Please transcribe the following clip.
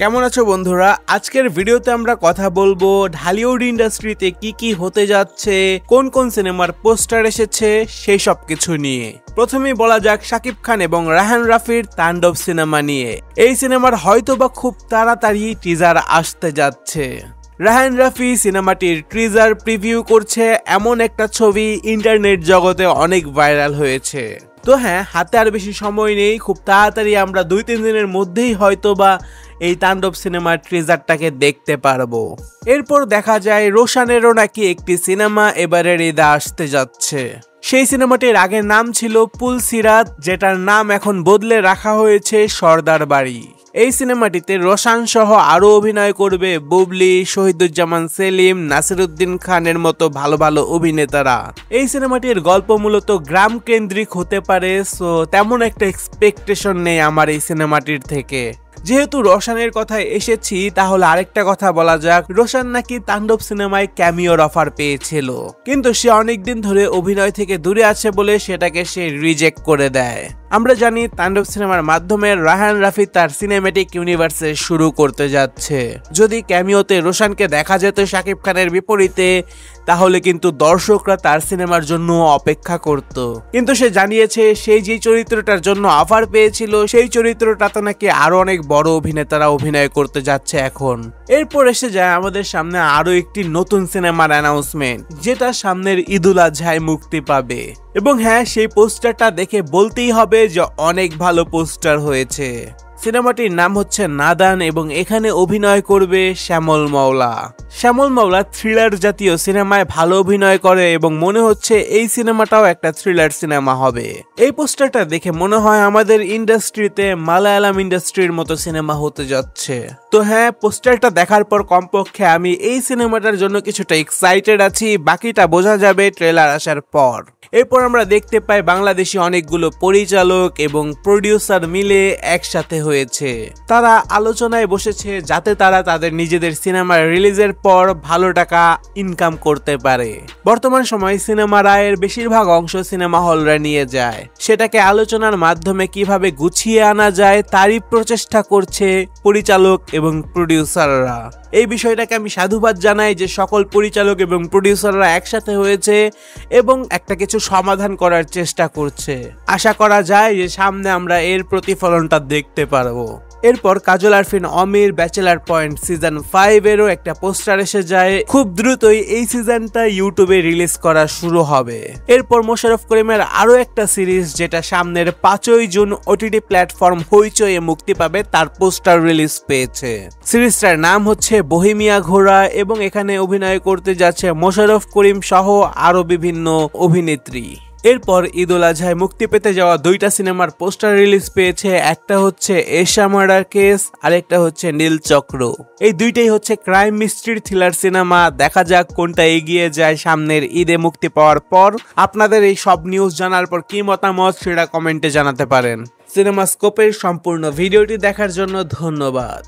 কেমন আছো বন্ধুরা? আজকের ভিডিওতে আমরা কথা বলবো ঢালিউড ইন্ডাস্ট্রিতে কি কি হতে যাচ্ছে, কোন কোন সিনেমার পোস্টার এসেছে সেই সব কিছু নিয়ে। প্রথমেই বলা যাক শাকিব খান এবং রায়হান রাফির তাণ্ডব সিনেমা নিয়ে। এই সিনেমার হয়তোবা খুব তাড়াতাড়ি টিজার আসতে যাচ্ছে। রায়হান রাফি সিনেমাটির টিজার প্রিভিউ করছে, এমন একটা ছবি ইন্টারনেট জগতে অনেক ভাইরাল হয়েছে। তো হ্যাঁ, হাতে আর বেশি সময় নেই, খুব তাড়াতাড়ি আমরা 2-3 দিনের মধ্যেই হয়তোবা এই তাণ্ডব সিনেমার ট্রেজারটাকে দেখতে পারবো। এরপর দেখা যায় রোশানেরও নাকি একটি সিনেমা এবারের ঈদে আসতে যাচ্ছে। সেই সিনেমাটির আগের নাম ছিল পুলসিরাত, যেটার নাম এখন বদলে রাখা হয়েছে সর্দার বাড়ি। এই সিনেমাটিতে রোশান সহ আরো অভিনয় করবে বুবলি, শহীদুজ্জামান সেলিম, নাসিরুদ্দিন খানের মতো ভালো ভালো অভিনেতারা। এই সিনেমাটির গল্প মূলত গ্রাম কেন্দ্রিক হতে পারে, সো তেমন একটা এক্সপেকটেশন নেই আমার এই সিনেমাটির থেকে। যেহেতু রোশানের কথায় এসেছি, তাহলে আরেকটা কথা বলা যাক। রোশান নাকি তাণ্ডব সিনেমায় ক্যামিওর অফার পেয়েছিল, কিন্তু সে অনেকদিন ধরে অভিনয় থেকে দূরে আছে বলে সেটাকে সে রিজেক্ট করে দেয়। আমরা জানি তাণ্ডব সিনেমার মাধ্যমে রায়হান রাফি তার সিনেম্যাটিক ইউনিভার্সে শুরু করতে যাচ্ছে। যদি ক্যামিওতে রোশানকে দেখা যেত শাকিব খানের বিপরীতে, তাহলে কিন্তু দর্শকরা তার সিনেমার জন্য অপেক্ষা করত। কিন্তু সে জানিয়েছে সেই যে চরিত্রটার জন্য অফার পেয়েছিল, সেই চরিত্রটাতে নাকি আরো অনেক বড় অভিনেতারা অভিনয় করতে যাচ্ছে এখন। এরপর এসে যায় আমাদের সামনে আরো একটি নতুন সিনেমার অ্যানাউন্সমেন্ট, যেটা সামনের ঈদুল আজহায় মুক্তি পাবে। এবং হ্যাঁ, সেই পোস্টারটা দেখে বলতেই হবে যে অনেক ভালো পোস্টার হয়েছে। সিনেমাটির নাম হচ্ছে নাদান এবং এখানে অভিনয় করবে শ্যামল মাওলা। শ্যামল মাওলা থ্রিলার জাতীয় সিনেমায় ভালো অভিনয় করে এবং মনে হচ্ছে এই সিনেমাটাও একটা থ্রিলার সিনেমা হবে। এই পোস্টারটা দেখে মনে হয় আমাদের ইন্ডাস্ট্রিতে মালায়ালাম ইন্ডাস্ট্রির মতো সিনেমা হতে যাচ্ছে। তো হ্যাঁ, পোস্টারটা দেখার পর কমপক্ষে আমি এই সিনেমাটার জন্য কিছুটা এক্সাইটেড আছি, বাকিটা বোঝা যাবে ট্রেলার আসার পর। এরপর আমরা দেখতে পাই বাংলাদেশি অনেকগুলো পরিচালক এবং প্রডিউসার মিলে একসাথে হয়েছে। তারা আলোচনায় বসেছে যাতে তারা তাদের নিজেদের সিনেমা রিলিজের পর ভালো টাকা ইনকাম করতে পারে। বর্তমান সময়ে সিনেমার আয়ের বেশিরভাগ অংশ সিনেমা হলরা নিয়ে যায়, সেটাকে আলোচনার মাধ্যমে কিভাবে গুছিয়ে আনা যায় তারই প্রচেষ্টা করছে পরিচালক এবং প্রডিউসাররা। এই বিষয়টাকে আমি সাধুবাদ জানাই যে সকল পরিচালক এবং প্রডিউসাররা একসাথে হয়েছে এবং একটা কিছু সমাধান করার চেষ্টা করছে। আশা করা যায় যে সামনে আমরা এর প্রতিফলনটা দেখতে পারবো। এরপর কাজল আরফিন অমির ব্যাচেলার পয়েন্ট সিজন 5 এরও একটা পোস্টার এসে যায়। খুব দ্রুতই এই সিজনটা ইউটিউবে রিলিজ করা শুরু হবে। এরপর মোশাররফ করিমের আরো একটা সিরিজ, যেটা সামনের 5ই জুন ওটিটি প্ল্যাটফর্ম হইচইয়ে মুক্তি পাবে, তার পোস্টার রিলিজ পেয়েছে। সিরিজটার নাম হচ্ছে বহিমিয়া ঘোড়া এবং এখানে অভিনয় করতে যাচ্ছে মোশাররফ করিম সহ আরো বিভিন্ন অভিনেত্রী। এরপর ঈদুল আজহায় মুক্তি পেতে যাওয়া 2টা সিনেমার পোস্টার রিলিজ পেয়েছে। একটা হচ্ছে এশা মার্ডার কেস, আরেকটা হচ্ছে নীলচক্র। এই দুইটাই হচ্ছে ক্রাইম মিস্ট্রি থ্রিলার সিনেমা। দেখা যাক কোনটা এগিয়ে যায় সামনের ঈদে মুক্তি পাওয়ার পর। আপনাদের এই সব নিউজ জানার পর কি মতামত সেটা কমেন্টে জানাতে পারেন। সিনেমা স্কোপের সম্পূর্ণ ভিডিওটি দেখার জন্য ধন্যবাদ।